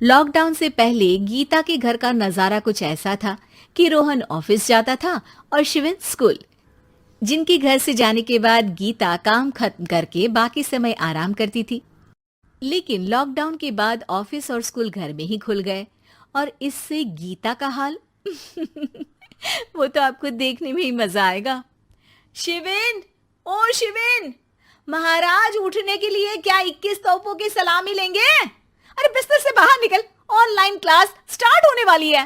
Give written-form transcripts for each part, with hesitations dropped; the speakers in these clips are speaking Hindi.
लॉकडाउन से पहले गीता के घर का नजारा कुछ ऐसा था कि रोहन ऑफिस जाता था और शिविन स्कूल। जिनके घर से जाने के बाद गीता काम खत्म करके बाकी समय आराम करती थी। लेकिन लॉकडाउन के बाद ऑफिस और स्कूल घर में ही खुल गए और इससे गीता का हाल वो तो आपको देखने में ही मजा आएगा। शिविन, ओ शिविन, महाराज उठने के लिए क्या 21 तोपों की सलामी लेंगे? अरे बिस्तर से बाहर निकल, ऑनलाइन क्लास स्टार्ट होने वाली है।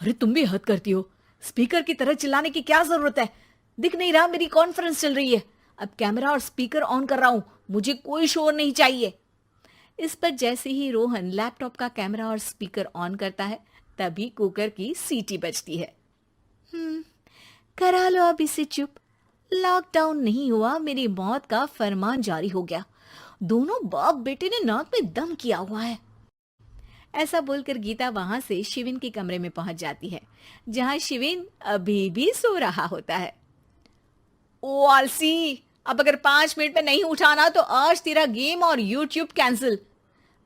अरे तुम भी हद करती हो, स्पीकर की तरह चिल्लाने की क्या जरूरत है? दिख नहीं रहा मेरी कॉन्फ्रेंस चल रही है। अब कैमरा और स्पीकर ऑन कर रहा हूं, मुझे कोई शोर नहीं चाहिए। इस पर जैसे ही रोहन लैपटॉप का कैमरा और स्पीकर ऑन करता है तभी कुकर की सीटी बजती है। करा लो अब इसे चुप। लॉकडाउन नहीं हुआ, मेरी मौत का फरमान जारी हो गया। दोनों बाप बेटे ने नाक में दम किया हुआ है। ऐसा बोलकर गीता वहां से शिविन के कमरे में पहुंच जाती है, जहां शिविन अभी भी सो रहा होता है। ओ आलसी, अब अगर 5 मिनट में नहीं उठाना तो आज तेरा गेम और यूट्यूब कैंसिल।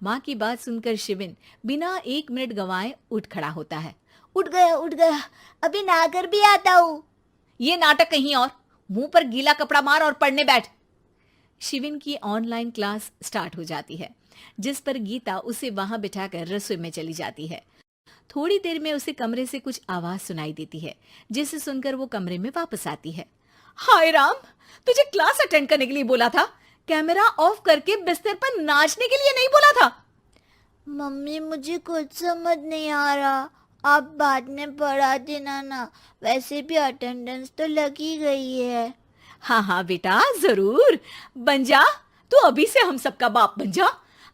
माँ की बात सुनकर शिविन बिना 1 मिनट गंवाए उठ खड़ा होता है। उठ गया, अभी नहाकर भी आता हूँ। ये नाटक कहीं और, मुंह पर गीला कपड़ा मार और पढ़ने बैठ। शिविन की ऑनलाइन क्लास स्टार्ट हो जाती है, जिस पर गीता उसे वहां बिठाकर रसोई में चली जाती है। थोड़ी देर में उसे कमरे से कुछ आवाज सुनाई देती है, जिसे सुनकर वो कमरे में वापस आती है। हाय राम, तुझे क्लास अटेंड करने के लिए बोला था, कैमरा ऑफ करके बिस्तर पर नाचने के लिए नहीं बोला था। मम्मी मुझे कुछ समझ नहीं आ रहा, आप बाद में पढ़ा देना ना, वैसे भी अटेंडेंस तो लगी गई है। हाँ हाँ बेटा, जरूर बन जा। तू अभी से हम सबका बाप बन जा।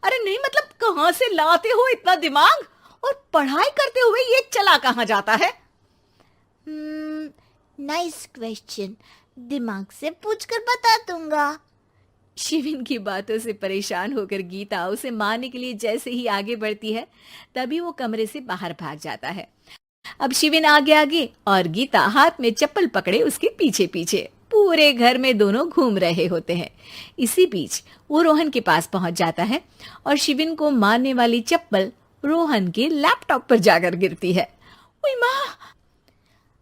अरे नहीं मतलब कहाँ से लाते हो इतना दिमाग, और पढ़ाई करते हुए ये चला कहाँ जाता है? नाइस क्वेश्चन, दिमाग से पूछकर बता दूंगा। शिविन की बातों से परेशान होकर गीता उसे मारने के लिए जैसे ही आगे बढ़ती है तभी वो कमरे से बाहर भाग जाता है। अब शिविन आगे आगे और गीता हाथ में चप्पल पकड़े उसके पीछे पीछे पूरे घर में दोनों घूम रहे होते हैं। इसी बीच वो रोहन के पास पहुंच जाता है और शिविन को मारने वाली चप्पल रोहन के लैपटॉप पर जाकर गिरती है। ओए माँ!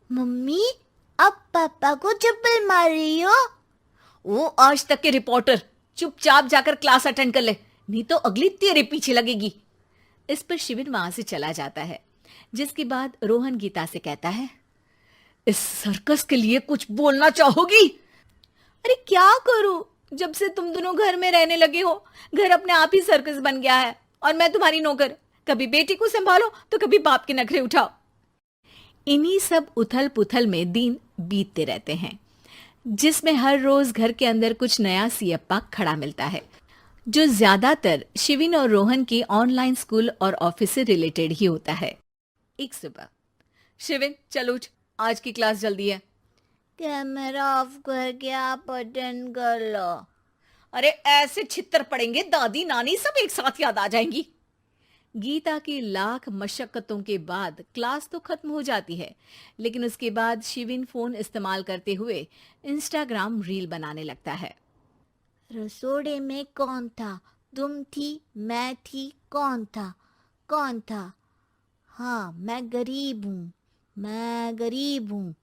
मम्मी, अब पापा को चप्पल मार रही हो? वो आज तक के रिपोर्टर, चुपचाप जाकर क्लास अटेंड कर ले, नहीं तो अगली तेरे पीछे लगेगी। इस पर शिविन वहां से चला जाता है, जिसके बाद रोहन गीता से कहता है, इस सर्कस के लिए कुछ बोलना चाहोगी? अरे क्या करूं, जब से तुम दोनों घर में रहने लगे हो, घर अपने आप ही सर्कस बन गया है और मैं तुम्हारी नौकर। कभी बेटी को संभालो तो कभी बाप के नखरे उठाओ। इन्हीं सब उथल पुथल में दिन बीतते रहते हैं, जिसमें हर रोज घर के अंदर कुछ नया सियप्पा खड़ा मिलता है, जो ज्यादातर शिविन और रोहन के ऑनलाइन स्कूल और ऑफिस से रिलेटेड ही होता है। एक सुबह, शिविन चल उठ, आज की क्लास जल्दी है। कैमरा ऑफ करके आप अटेंड कर लो। अरे ऐसे छित्तर पड़ेंगे, दादी नानी सब एक साथ याद आ जाएंगी। गीता की लाख मशक्कतों के बाद क्लास तो खत्म हो जाती है, लेकिन उसके बाद शिविन फोन इस्तेमाल करते हुए इंस्टाग्राम रील बनाने लगता है। रसोड़े में कौन था? तुम थी, मैं थी, कौन था? कौन था? हाँ, मैं गरीब हूँ।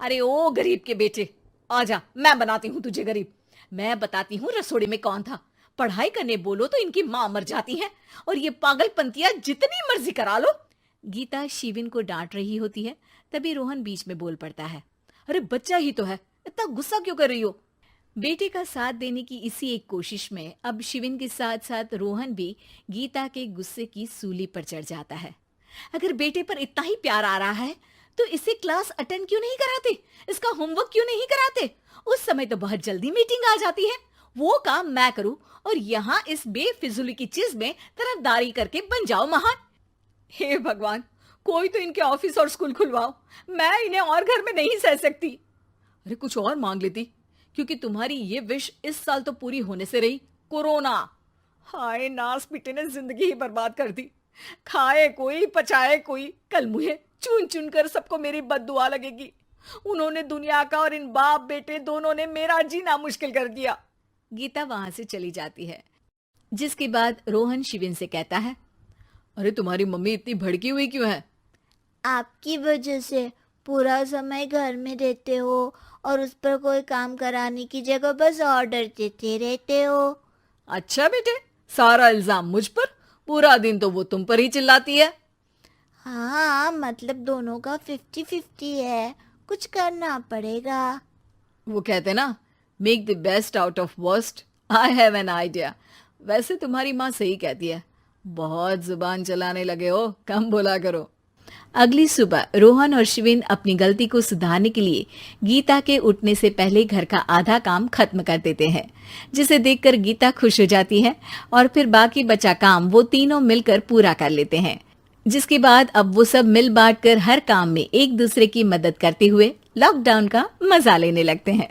अरे ओ गरीब के बेटे, आजा, मैं बनाती हूँ तुझे गरीब। मैं बताती हूँ रसोड़े में कौन था। पढ़ाई करने बोलो तो इनकी माँ मर जाती है, और ये पागलपंतियां जितनी मर्जी करा लो। गीता शिविन को डांट रही होती है, तभी रोहन बीच में बोल पड़ता है। अरे बच्चा ही तो है, इतना गुस्सा क्यों कर रही हो? बेटे का साथ देने की इसी एक कोशिश में अब शिविन के साथ साथ रोहन भी गीता के गुस्से की सूली पर चढ़ जाता है। अगर बेटे पर इतना ही प्यार आ रहा है तो इसे क्लास अटेंड क्यों नहीं कराते, इसका होमवर्क क्यों नहीं कराते? उस समय तो बहुत जल्दी मीटिंग आ जाती है, वो काम मैं करूं और यहाँ इस बेफिजुली की चीज में तरफदारी करके बन जाओ महान। हे भगवान, कोई तो इनके ऑफिस और स्कूल खुलवाओ, मैं इन्हें और घर में नहीं सह सकती। अरे कुछ और मांग लेती, क्योंकि तुम्हारी ये विश इस साल तो पूरी होने से रही, कोरोना। हाय नास पिटे ने जिंदगी ही बर्बाद कर दी। खाए कोई पचाए कोई, कल मुझे चुन चुन कर सबको मेरी बद्दुआ लगेगी। उन्होंने दुनिया का और इन बाप बेटे दोनों ने मेरा जीना मुश्किल कर दिया। गीता वहां से चली जाती है, जिसके बाद रोहन शिविन से कहता है, अरे तुम्हारी मम्मी इतनी भड़की हुई क्यों है? आपकी वजह से पूरा समय घर में रहते हो और उस पर कोई काम कराने की जगह बस ऑर्डर देते रहते हो। अच्छा बेटे, सारा इल्जाम मुझ पर? पूरा दिन तो वो तुम पर ही चिल्लाती है। हाँ, मतलब दोनों का 50-50 है, कुछ करना पड़ेगा। वो कहते ना, make the best out of worst. I have an idea. वैसे तुम्हारी माँ सही कहती है, बहुत जुबान चलाने लगे हो, कम बोला करो। अगली सुबह रोहन और शिवेन अपनी गलती को सुधारने के लिए गीता के उठने से पहले घर का आधा काम खत्म कर देते हैं, जिसे देखकर गीता खुश हो जाती है और फिर बाकी बचा काम वो तीनों मिलकर पूरा कर लेते हैं। जिसके बाद अब वो सब मिल बांट कर हर काम में एक दूसरे की मदद करते हुए लॉकडाउन का मजा लेने लगते हैं।